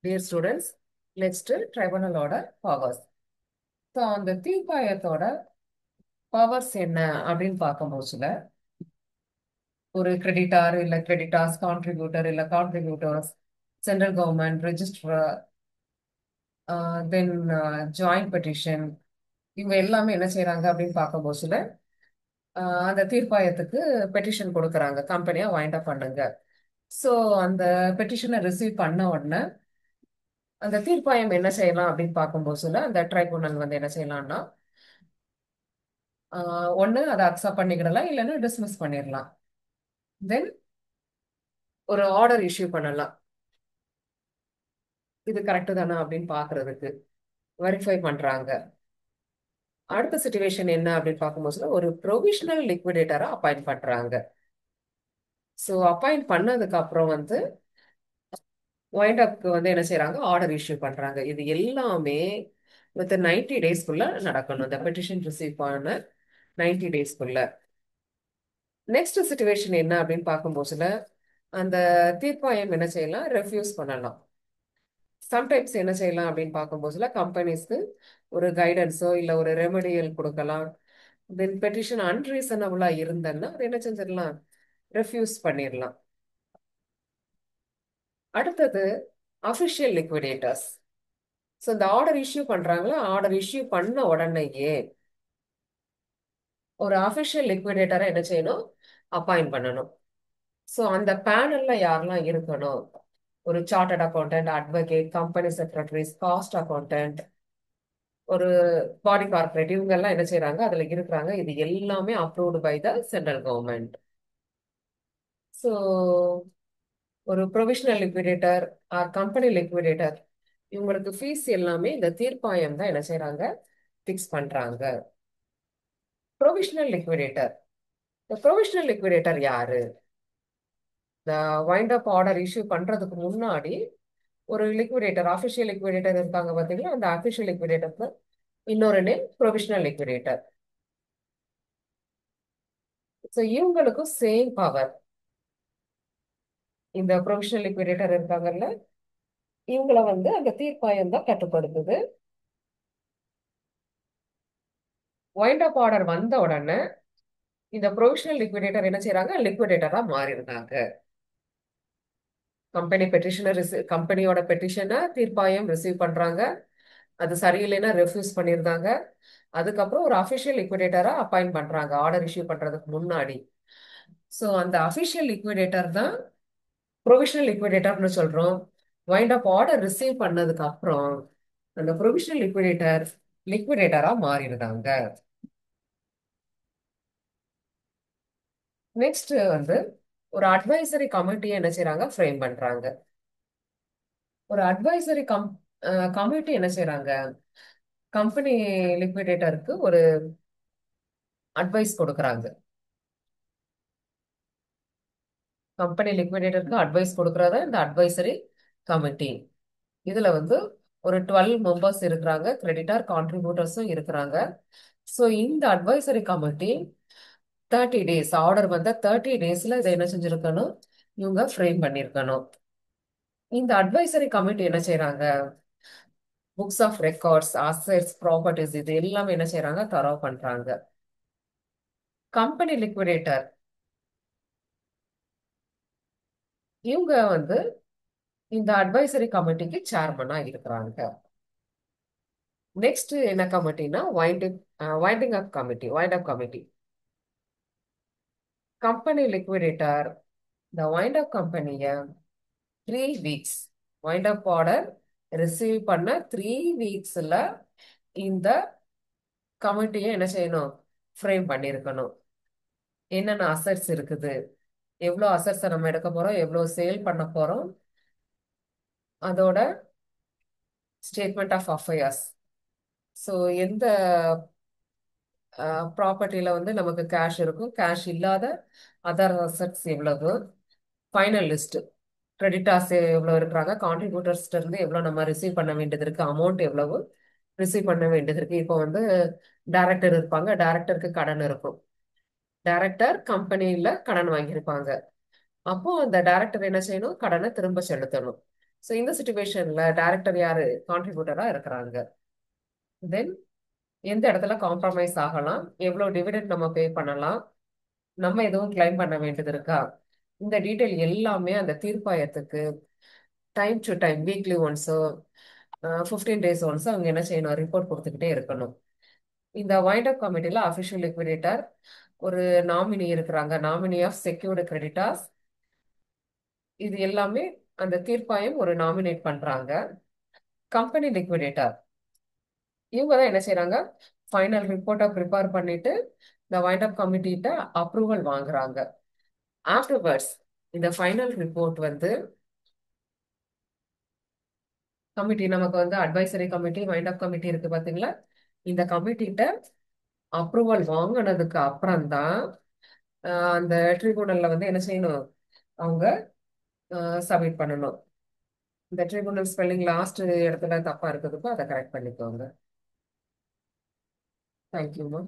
Dear students, next tribunal order powers. So அந்த தீர்ப்பாயத்தோட powers என்ன அப்படின்னு பார்க்கும்போதுல ஒரு கிரெடிட்டார் இல்ல கிரெடிட்டார்ஸ் கான்ட்ரிபியூட்டர் இல்ல கான்ட்ரிபியூட்டர்ஸ் சென்ட்ரல் கவர்மெண்ட் ரெஜிஸ்ட்ரார் தென் ஜாயிண்ட் பெட்டிஷன் இவங்க எல்லாமே என்ன செய்யறாங்க அப்படின்னு பார்க்கும்போதுல அந்த தீர்ப்பாயத்துக்கு பெட்டிஷன் கொடுக்குறாங்க கம்பெனியா வைண்ட் அப் பண்ணுங்க. ஸோ அந்த பெட்டிஷனை ரிசீவ் பண்ண உடனே அந்த தீர்ப்பாயம் என்ன செய்யலாம் அப்படின்னு பார்க்கும்போதுல அந்த ட்ரைபுனல் வந்து என்ன செய்யலாம்னா ஒன்று அதை அக்செப்ட் பண்ணிக்கிடலாம் இல்லைன்னா டிஸ்மிஸ் பண்ணிடலாம். தென் ஒரு ஆர்டர் இஷ்யூ பண்ணலாம், இது கரெக்டு தானே அப்படின்னு பார்க்கறதுக்கு வெரிஃபை பண்றாங்க. அடுத்த சுச்சுவேஷன் என்ன அப்படின்னு பார்க்கும்போது ஒரு ப்ரொவிஷனல் லிக்விடேட்டரை அப்பாயிண்ட் பண்றாங்க. ஸோ அப்பாயிண்ட் பண்ணதுக்கு அப்புறம் வந்து வைண்ட் அப்க்கு வந்து என்ன செய்யறாங்க, ஆர்டர் இஷ்யூ பண்றாங்க. இது எல்லாமே வித் 90 டேஸ்க்குள்ள நடக்கணும், இந்த பெட்டிஷன் ரிசீவ் பண்ண 90 டேஸ்க்குள்ள. நெக்ஸ்ட் சுச்சுவேஷன் என்ன அப்படின்னு பார்க்கும்போதுல அந்த தீர்ப்பாயம் என்ன செய்யலாம், ரெஃப்யூஸ் பண்ணலாம். சம்டைம்ஸ் என்ன செய்யலாம் அப்படின்னு பார்க்கும்போதுல கம்பெனிஸ்க்கு ஒரு கைடன்ஸோ இல்லை ஒரு ரெமடியல் கொடுக்கலாம். தென் பெட்டிஷன் அன்ரீசனபிளா இருந்தேன்னா அதை என்ன செஞ்சிடலாம், ரெஃப்யூஸ் பண்ணிடலாம். அடுத்தது அஃபிஷியல் லிக்விடேட்டர்ஸ். ஸோ இந்த ஆர்டர் இஷ்யூ பண்றாங்களா, ஆர்டர் இஷ்யூ பண்ண உடனேயே ஒரு அஃபிஷியல் லிக்விடேட்டரை என்ன செய்யணும், அப்பாயிண்ட் பண்ணணும். ஸோ அந்த பேனல்ல யாரெல்லாம் இருக்கணும், ஒரு chartered accountant, advocate, company secretaries, cost accountant, ஒரு பாடி கார்பரேட், இவங்க எல்லாம் என்ன செய்யறாங்க அதுல இருக்கிறாங்க. இது எல்லாமே approved by the central government. So ஒரு provisional liquidator or company liquidator இவங்களுக்கு ஃபீஸ் எல்லாமே இந்த தீர்ப்பாயம் தான் என்ன செய்யறாங்க, ஃபிக்ஸ் பண்றாங்க. ப்ரொவிஷனல் லிக்விடேட்டர், இந்த ப்ரொவிஷனல் லிக்விடேட்டர் யாரு, இந்த வைண்ட் அப் ஆர்டர் இஷ்யூ பண்றதுக்கு முன்னாடி ஒரு லிக்விடேட்டர், அஃபிஷியல் லிக்விடேட்டர் இருக்காங்க பார்த்தீங்களா, அந்த அஃபிஷியல் லிக்விடேட்டருக்கு இன்னொரு நேம் ப்ரொவிஷனல் லிக்விடேட்டர். ஸோ இவங்களுக்கும் சேம் பவர். இந்த ப்ரொவிஷனல் லிக்விடேட்டர் இருக்காங்கல்ல, இவங்கள வந்து அந்த தீர்ப்பாயம் தான் கட்டுப்படுத்துது. வைண்ட் அப் ஆர்டர் வந்த உடனே இந்த ப்ரொவிஷனல் லிக்விடேட்டர் என்ன செய்யறாங்க, லிக்விடேட்டரா மாறிடுறாங்க. கம்பெனியோட பெட்டிஷனை தீர்ப்பாயம் ரிசீவ் பண்றாங்க, அது சரியில்லைன்னா ரெஃப்யூஸ் பண்ணியிருந்தாங்க. அதுக்கப்புறம் ஒரு அஃபிஷியல் லிக்விடேட்டரா அப்பாயிண்ட் பண்றாங்க ஆர்டர் இஷ்யூ பண்றதுக்கு முன்னாடி. ஸோ அந்த அஃபிஷியல் லிக்விடேட்டர் தான் ப்ரொவிஷனல் லிக்விடேட்டர்னு சொல்றோம். வைண்ட் அப் ஆர்டர் ரிசீவ் பண்ணதுக்கு அப்புறம் அந்த ப்ரொவிஷனல் லிக்விடேட்டரா மாறிடுறாங்க. நெக்ஸ்ட் வந்து ஒரு அட்வைசரி கமிட்டியை என்ன செய்யறாங்க, ஃப்ரேம் பண்றாங்க. ஒரு அட்வைசரி கமிட்டி என்ன செய்யறாங்க, கம்பெனி லிக்விடேட்டருக்கு ஒரு அட்வைஸ் கொடுக்கறாங்க. கம்பெனி லிக்விடேட்டருக்கு அட்வைஸ் கொடுக்கறதா இந்த அட்வைசரி கமிட்டி. இதுல வந்து ஒரு 12 மெம்பர்ஸ் இருக்கிறாங்க, கிரெடிட்டார் கான்ட்ரிபியூட்டர்ஸும் இருக்கிறாங்க. ஸோ இந்த அட்வைசரி கமிட்டி 30 டேஸ், ஆர்டர் வந்த 30 டேஸ்ல இதை என்ன செஞ்சிருக்கணும், இவங்க ஃப்ரேம் பண்ணியிருக்கணும். இந்த அட்வைசரி கமிட்டி என்ன செய்யறாங்க, books of records, assets, properties இது எல்லாமே என்ன செய்யறாங்க, தரவு பண்றாங்க. கம்பெனி லிக்விடேட்டர் இவங்க வந்து இந்த அட்வைசரி கமிட்டிக்கு சேர்மனா இருக்கிறாங்க. நெக்ஸ்ட் என்ன கமிட்டினா winding up committee, wind up committee. Company liquidator இந்த வைண்ட் அப் கம்பெனிய 3 weeks, wind up order receive பண்ண 3 வீக்ஸ்ல இந்த கமிட்டியை என்ன செய்யணும், ஃப்ரேம் பண்ணியிருக்கணும். என்னென்ன அசட்ஸ் இருக்குது, எவ்வளோ அசட்ஸை நம்ம எடுக்க போறோம், எவ்வளோ சேல் பண்ண போறோம், அதோட ஸ்டேட்மெண்ட் ஆஃப் அஃபேர்ஸ். ஸோ எந்த ப்ராப்பர்ட்டியில வந்து நமக்கு கேஷ் இருக்கும், கேஷ் இல்லாத அதர் அசட்ஸ் எவ்வளவு, ஃபைனல் லிஸ்ட், கிரெடிட்டார்ஸ் எவ்வளோ இருக்கிறாங்க, கான்ட்ரிபியூட்டர்ஸ்ல இருந்து எவ்வளோ நம்ம ரிசீவ் பண்ண வேண்டியது இருக்கு, அமௌண்ட் எவ்வளவு ரிசீவ் பண்ண வேண்டியது இருக்கு. இப்போ வந்து டைரக்டர் இருப்பாங்க, டைரக்டருக்கு கடன் இருக்கும், டைரக்டர் கம்பெனியில கடன் வாங்கியிருப்பாங்க. அப்போ அந்த டைரக்டர் என்ன செய்யணும், கடனை திரும்ப செலுத்தணும். ஸோ இந்த சுச்சுவேஷன்ல டைரக்டர் யாரு கான்ட்ரிபியூட்டரா இருக்கிறாங்க. தென் எந்த இடத்துல காம்ப்ரமைஸ் ஆகலாம், எவ்வளவு டிவிடெண்ட் நம்ம பே பண்ணலாம், நம்ம எதுவும் கிளைம் பண்ண வேண்டியது இருக்கா, இந்த டீட்டெயில் எல்லாமே அந்த தீர்ப்பாயத்துக்கு டைம் டு டைம் வீக்லி ஒன்ஸோ 15 days ஒன்ஸோ அவங்க என்ன செய்யணும், ரிப்போர்ட் கொடுத்துக்கிட்டே இருக்கணும். இந்த வைண்ட் அப் கமிட்டில அஃபிஷியல் லிக்விடேட்டர், ஒரு நாமினி இருக்கிறாங்க, நாமினி ஆஃப் செக்யூர்டு கிரெடிட்டார்ஸ். இது எல்லாமே அந்த தீர்ப்பாயம் ஒரு நாமினேட் பண்றாங்க. கம்பெனி லிக்விடேட்டர் இவங்க தான் என்ன செய்றாங்க, ஃபைனல் ரிப்போர்ட்டை ப்ரிப்பேர் பண்ணிட்டு இந்த வைண்ட் அப் கமிட்டிட்ட அப்ரூவல் வாங்குறாங்க. ஆஃப்டர்வர்ட்ஸ் இந்த ஃபைனல் ரிப்போர்ட் வந்து கமிட்டி, நமக்கு வந்து advisory committee, wind up committee இருக்கு பாத்தீங்களா, இந்த கமிட்டிட்ட அப்ரூவல் வாங்கினதுக்கு அப்புறம் தான் அந்த ட்ரிபியூனல்ல வந்து என்ன செய்யணும், அவங்க சப்மிட் பண்ணணும். இந்த ட்ரிபியூனல் ஸ்பெல்லிங் லாஸ்ட் இடத்துல தப்பா இருக்குதுப்போ அதை கரெக்ட் பண்ணிக்கோங்க. தேங்க்யூமா.